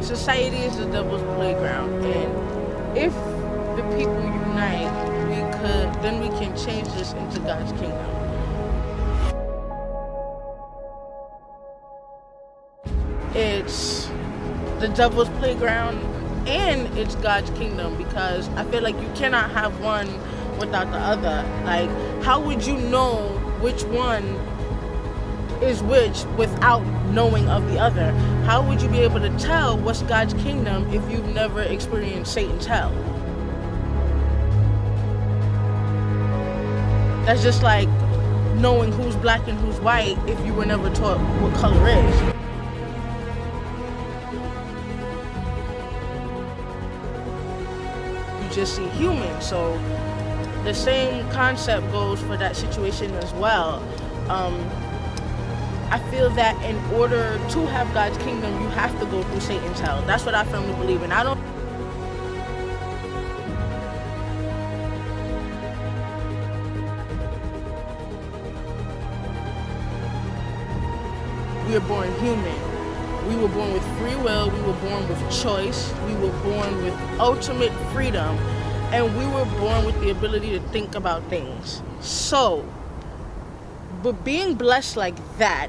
Society is the devil's playground, and if the people unite, then we can change this into God's kingdom. It's the devil's playground and it's God's kingdom, because I feel like you cannot have one without the other. Like, how would you know which one is which without knowing of the other? How would you be able to tell what's God's kingdom if you've never experienced Satan's hell? That's just like knowing who's black and who's white if you were never taught what color is. You just see humans. So the same concept goes for that situation as well. I feel that in order to have God's kingdom, you have to go through Satan's hell. That's what I firmly believe in. We are born human. We were born with free will. We were born with choice. We were born with ultimate freedom. And we were born with the ability to think about things. So, but being blessed like that,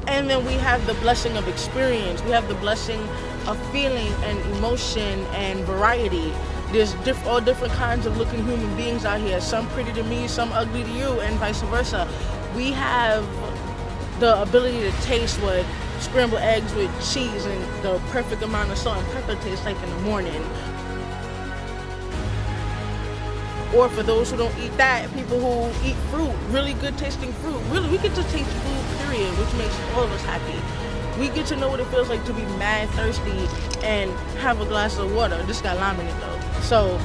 and then we have the blessing of experience, we have the blessing of feeling and emotion and variety. There's all different kinds of looking human beings out here, some pretty to me, some ugly to you, and vice versa. We have the ability to taste what scrambled eggs with cheese and the perfect amount of salt and pepper tastes like in the morning. Or for those who don't eat that, people who eat fruit, really good tasting fruit. Really, we get to taste food, period, which makes all of us happy. We get to know what it feels like to be mad thirsty and have a glass of water. This got lime in it though. So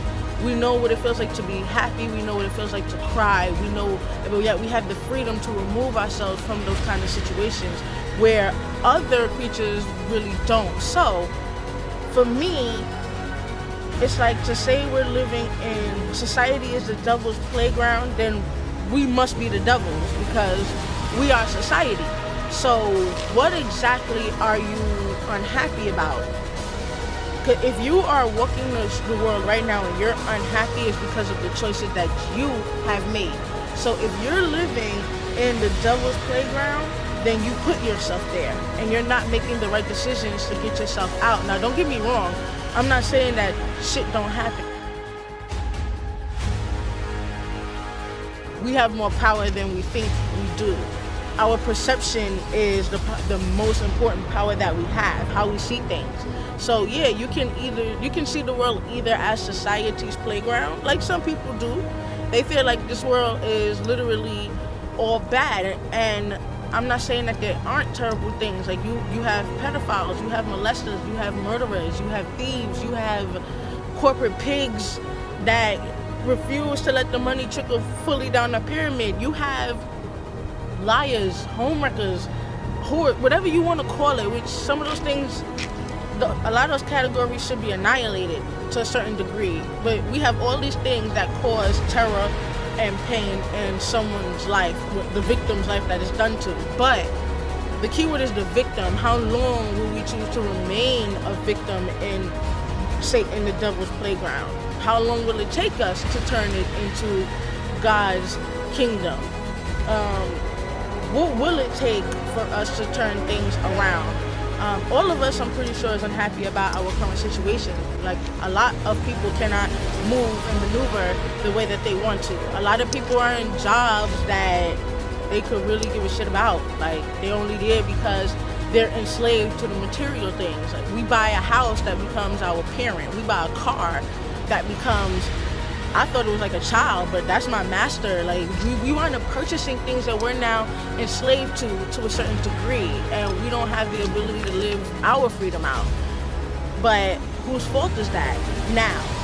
we know what it feels like to be happy. We know what it feels like to cry. We know, but yet we have the freedom to remove ourselves from those kind of situations where other creatures really don't. So for me, it's like to say we're living in society is the devil's playground, then we must be the devils because we are society. So what exactly are you unhappy about? If you are walking the world right now and you're unhappy, it's because of the choices that you have made. So if you're living in the devil's playground, then you put yourself there and you're not making the right decisions to get yourself out. Now, don't get me wrong. I'm not saying that shit don't happen. We have more power than we think we do. Our perception is the most important power that we have, how we see things. So yeah, you can see the world either as society's playground, like some people do. They feel like this world is literally all bad, and I'm not saying that there aren't terrible things. Like you have pedophiles, you have molesters, you have murderers, you have thieves, you have corporate pigs that refuse to let the money trickle fully down the pyramid. You have liars, homewreckers, whatever you want to call it, which some of those things, a lot of those categories should be annihilated to a certain degree. But we have all these things that cause terror and pain in someone's life, the victim's life that is done to. But the key word is the victim. How long will we choose to remain a victim in the devil's playground? How long will it take us to turn it into God's kingdom? What will it take for us to turn things around? All of us, I'm pretty sure, is unhappy about our current situation. Like, a lot of people cannot move and maneuver the way that they want to. A lot of people are in jobs that they could really give a shit about. Like, they're only there because they're enslaved to the material things. Like, we buy a house that becomes our parent. We buy a car that becomes, I thought it was like a child, but that's my master. Like, we wind up purchasing things that we're now enslaved to a certain degree, and we don't have the ability to live our freedom out. But whose fault is that now?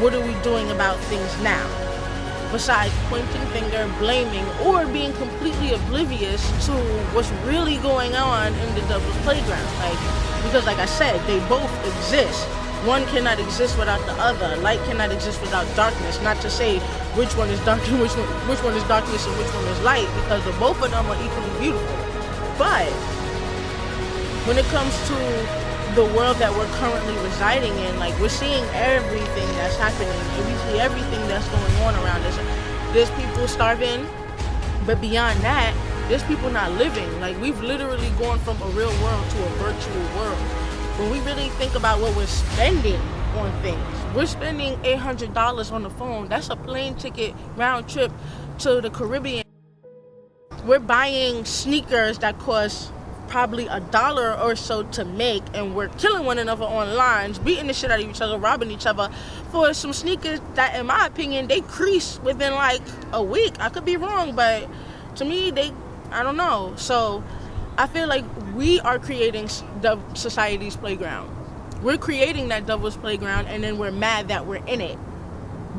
What are we doing about things now? besides pointing finger, blaming, or being completely oblivious to what's really going on in the devil's playground. Because like I said, they both exist. One cannot exist without the other. Light cannot exist without darkness. Not to say which one is dark and which one is darkness and which one is light, because the both of them are equally beautiful. But when it comes to the world that we're currently residing in, we're seeing everything that's happening, and we see everything that's going on around us. There's people starving, but beyond that, there's people not living. We've literally gone from a real world to a virtual world. When we really think about what we're spending on things, we're spending $800 on the phone. That's a plane ticket round trip to the Caribbean. We're buying sneakers that cost probably $1 or so to make, and we're killing one another on lines, beating the shit out of each other, robbing each other for some sneakers that, in my opinion, they crease within a week. I could be wrong, but to me, I don't know. So I feel like we are creating the society's playground. We're creating that devil's playground, and then we're mad that we're in it.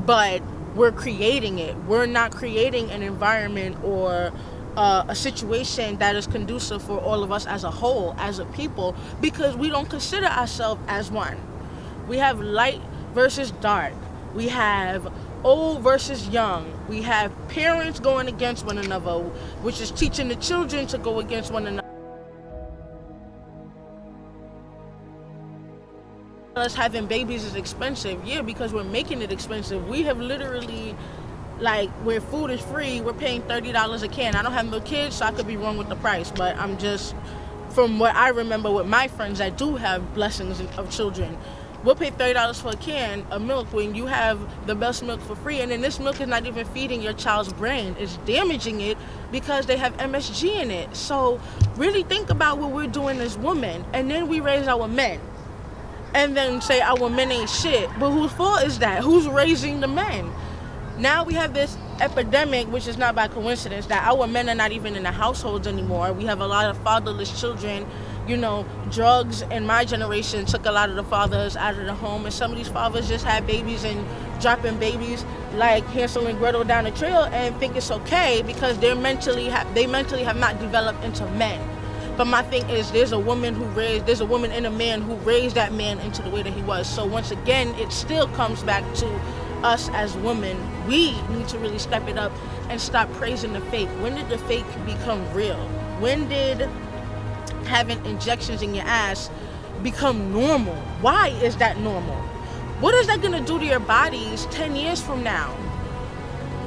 But we're creating it. We're not creating an environment or a situation that is conducive for all of us as a whole, as a people, because we don't consider ourselves as one. We have light versus dark. We have old versus young. We have parents going against one another, which is teaching the children to go against one another. Us having babies is expensive. Yeah, because we're making it expensive. We have literally, where food is free, we're paying $30 a can. I don't have no kids, so I could be wrong with the price, but I'm just, from what I remember with my friends that do have blessings of children, we'll pay $30 for a can of milk when you have the best milk for free. And then this milk is not even feeding your child's brain. It's damaging it because they have MSG in it. So really think about what we're doing as women. And then we raise our men. And then say our men ain't shit. But whose fault is that? Who's raising the men? Now we have this epidemic, which is not by coincidence, that our men are not even in the households anymore. We have a lot of fatherless children. Drugs in my generation took a lot of the fathers out of the home, and some of these fathers just had babies and dropping babies like Hansel and Gretel down the trail and think it's okay because they mentally have not developed into men. But my thing is, there's a woman and a man who raised that man into the way that he was. So once again, it still comes back to us as women. We need to really step it up and stop praising the fake. When did the fake become real? When did having injections in your ass become normal? Why is that normal? What is that gonna do to your bodies 10 years from now?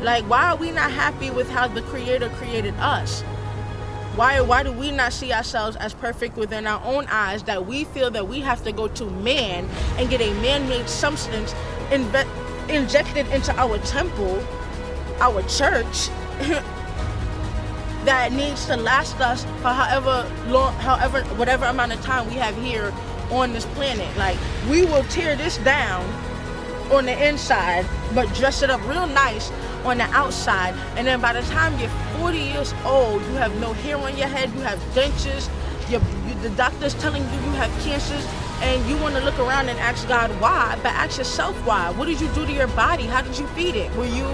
Why are we not happy with how the Creator created us? Why do we not see ourselves as perfect within our own eyes, that we feel that we have to go to man and get a man-made substance injected into our temple, our church, that needs to last us for whatever amount of time we have here on this planet? We will tear this down on the inside, but dress it up real nice on the outside, and then by the time you're 40 years old, you have no hair on your head, you have dentures, the doctor's telling you have cancers, and you want to look around and ask God why, but ask yourself why. What did you do to your body? How did you feed it? Were you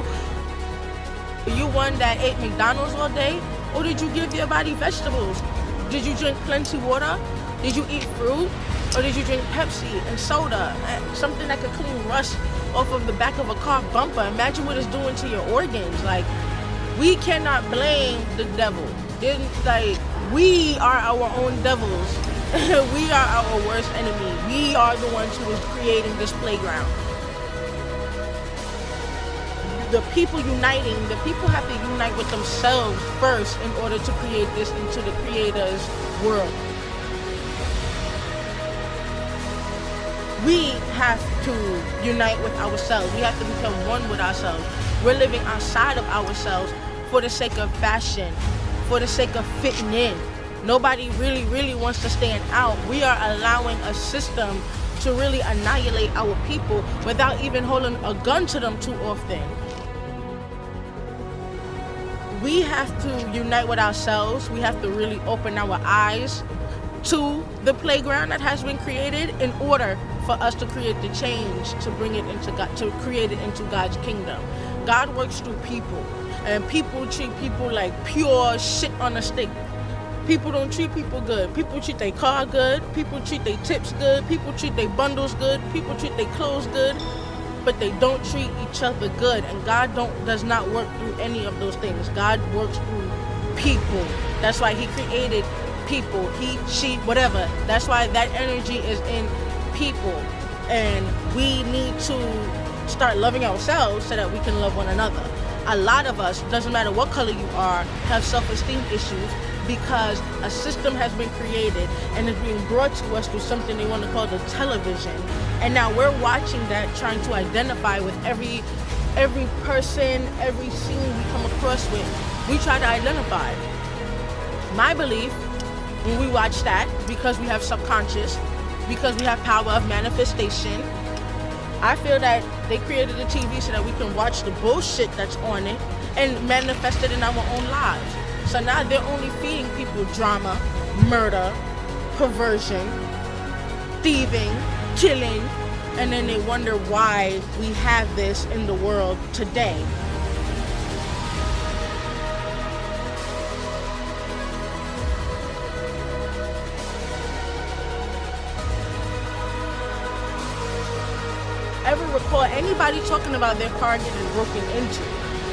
one that ate McDonald's all day, or did you give your body vegetables? Did you drink plenty water? Did you eat fruit? Or did you drink Pepsi and soda? Something that could clean rust off of the back of a car bumper. Imagine what it's doing to your organs. We cannot blame the devil. We are our own devils. We are our worst enemy. We are the ones who is creating this playground. The people have to unite with themselves first in order to create this into the Creator's world. We have to unite with ourselves. We have to become one with ourselves. We're living outside of ourselves for the sake of fashion, for the sake of fitting in. Nobody really wants to stand out. We are allowing a system to really annihilate our people without even holding a gun to them too often. We have to unite with ourselves. We have to really open our eyes to the playground that has been created in order for us to create the change, to bring it into God, to create it into God's kingdom. God works through people, and people treat people like pure shit on a stick. People don't treat people good. People treat their car good. People treat their tips good. People treat their bundles good. People treat their clothes good, but they don't treat each other good. And God does not work through any of those things. God works through people. That's why he created people, he, she, whatever. That's why that energy is in people. And we need to start loving ourselves so that we can love one another. A lot of us, doesn't matter what color you are, have self-esteem issues because a system has been created and is being brought to us through something they want to call the television. And now we're watching that, trying to identify with every person, every scene we come across with. We try to identify. My belief, when we watch that, because we have subconscious, because we have power of manifestation, I feel that they created a TV so that we can watch the bullshit that's on it and manifest it in our own lives. So now they're only feeding people drama, murder, perversion, thieving, killing, and then they wonder why we have this in the world today. Ever recall anybody talking about their car getting broken into?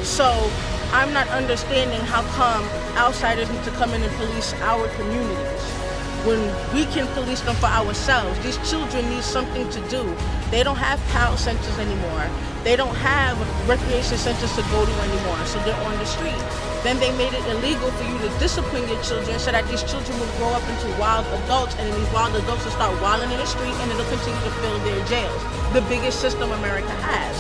So I'm not understanding how come outsiders need to come in and police our communities when we can police them for ourselves. These children need something to do. They don't have PAL centers anymore. They don't have recreation centers to go to anymore, so they're on the street. Then they made it illegal for you to discipline your children so that these children will grow up into wild adults, and then these wild adults will start wilding in the street, and it'll continue to fill their jails. The biggest system America has.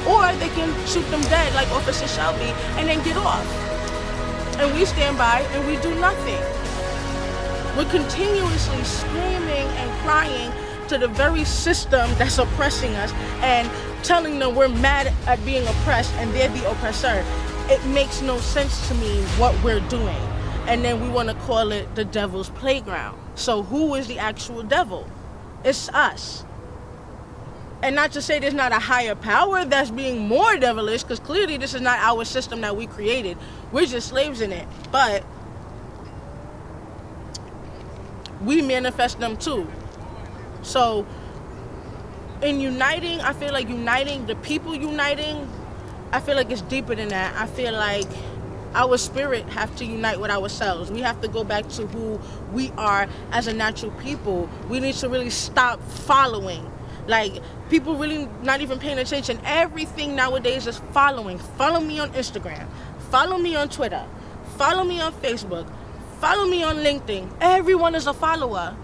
Or they can shoot them dead like Officer Shelby and then get off. And we stand by and we do nothing. We're continuously screaming and crying to the very system that's oppressing us and telling them we're mad at being oppressed and they're the oppressor. It makes no sense to me what we're doing. And then we want to call it the devil's playground. So who is the actual devil? It's us. And not to say there's not a higher power that's being more devilish, because clearly this is not our system that we created. We're just slaves in it. But we manifest them too. So in uniting, I feel like uniting, the people uniting, I feel like it's deeper than that. I feel like our spirit have to unite with ourselves. We have to go back to who we are as a natural people. We need to really stop following. Like, people really not even paying attention. Everything nowadays is following. Follow me on Instagram. Follow me on Twitter. Follow me on Facebook. Follow me on LinkedIn. Everyone is a follower.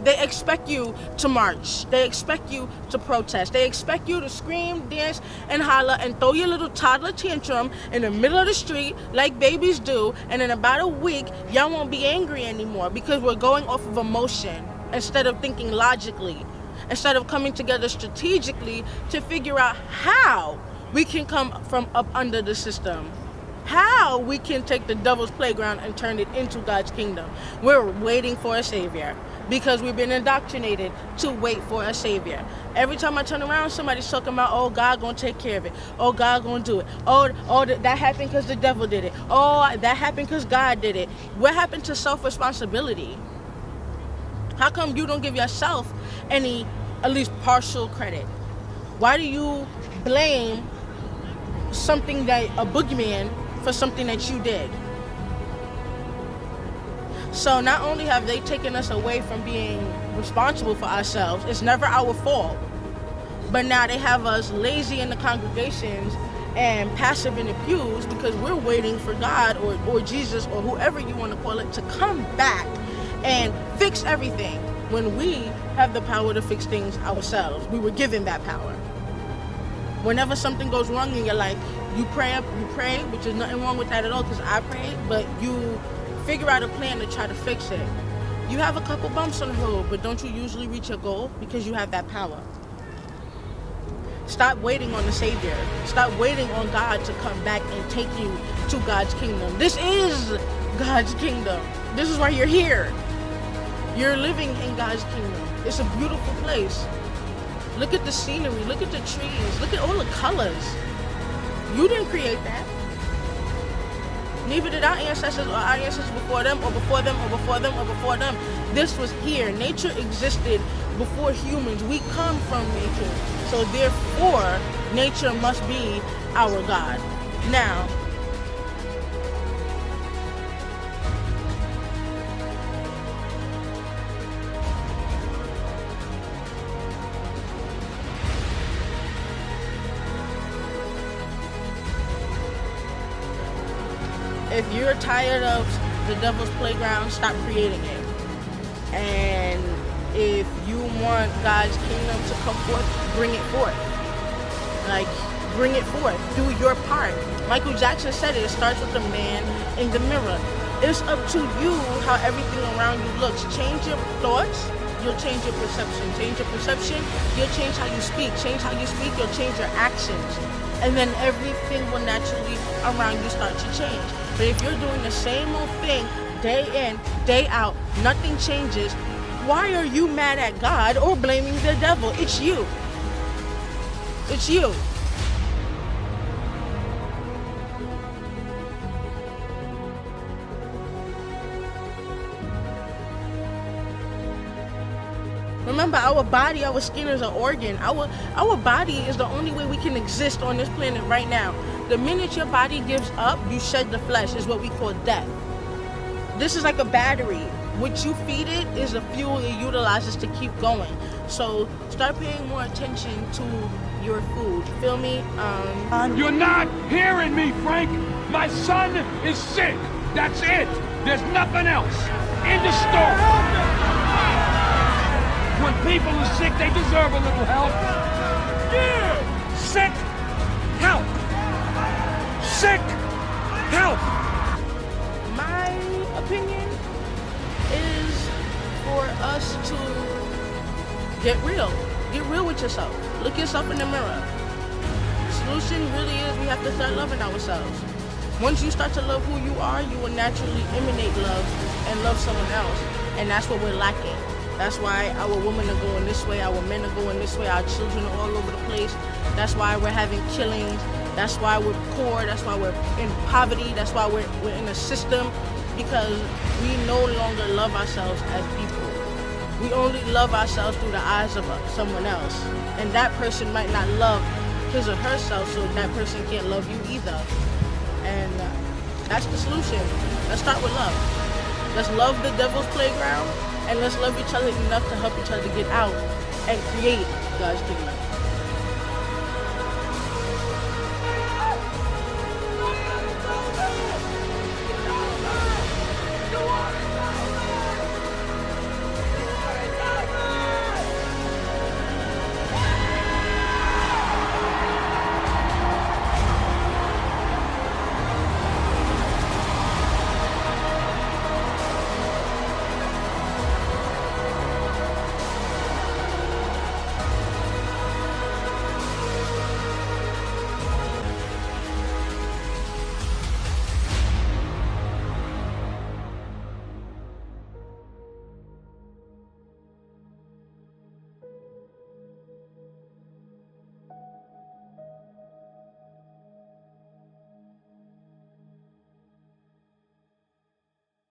They expect you to march. They expect you to protest. They expect you to scream, dance, and holler and throw your little toddler tantrum in the middle of the street like babies do. And in about a week, y'all won't be angry anymore because we're going off of emotion instead of thinking logically, instead of coming together strategically to figure out how we can come from up under the system. How we can take the devil's playground and turn it into God's kingdom. We're waiting for a savior because we've been indoctrinated to wait for a savior. Every time I turn around, somebody's talking about, oh, God gonna take care of it. Oh, God gonna do it. Oh, that happened because the devil did it. Oh, that happened because God did it. What happened to self-responsibility? How come you don't give yourself any, at least partial credit? Why do you blame something that, a boogeyman, for something that you did? So not only have they taken us away from being responsible for ourselves, it's never our fault, but now they have us lazy in the congregations and passive in the pews because we're waiting for God or Jesus or whoever you want to call it to come back and fix everything when we have the power to fix things ourselves. We were given that power. Whenever something goes wrong in your life, you pray, which is nothing wrong with that at all because I prayed, but you figure out a plan to try to fix it. You have a couple bumps on the road, but don't you usually reach your goal because you have that power? Stop waiting on the Savior. Stop waiting on God to come back and take you to God's kingdom. This is God's kingdom. This is why you're here. You're living in God's kingdom. It's a beautiful place. Look at the scenery, look at the trees, look at all the colors. You didn't create that. Neither did our ancestors or our ancestors before them or before them or before them or before them. This was here. Nature existed before humans. We come from nature. So therefore, nature must be our God. Now, if you're tired of the devil's playground, stop creating it. And if you want God's kingdom to come forth, bring it forth. Like, bring it forth. Do your part. Michael Jackson said it starts with the man in the mirror. It's up to you how everything around you looks. Change your thoughts, you'll change your perception. Change your perception, you'll change how you speak. Change how you speak, you'll change your actions. And then everything will naturally around you start to change. But if you're doing the same old thing day in, day out, nothing changes, why are you mad at God or blaming the devil? It's you. It's you. Remember, our body, our skin is an organ. Our body is the only way we can exist on this planet right now. The minute your body gives up, you shed the flesh, is what we call death. This is like a battery. What you feed it is the fuel it utilizes to keep going. So start paying more attention to your food. Feel me? You're not hearing me, Frank. My son is sick. That's it. There's nothing else. End of story. When people are sick, they deserve a little help. Yeah! Sick help. Sick help. My opinion is for us to get real. Get real with yourself. Look yourself in the mirror. The solution really is we have to start loving ourselves. Once you start to love who you are, you will naturally emanate love and love someone else. And that's what we're lacking. That's why our women are going this way, our men are going this way, our children are all over the place. That's why we're having killings. That's why we're poor. That's why we're in poverty. That's why we're in a system, because we no longer love ourselves as people. We only love ourselves through the eyes of someone else. And that person might not love his or herself, so that person can't love you either. And that's the solution. Let's start with love. Let's love the devil's playground, and let's love each other enough to help each other get out and create God's kingdom.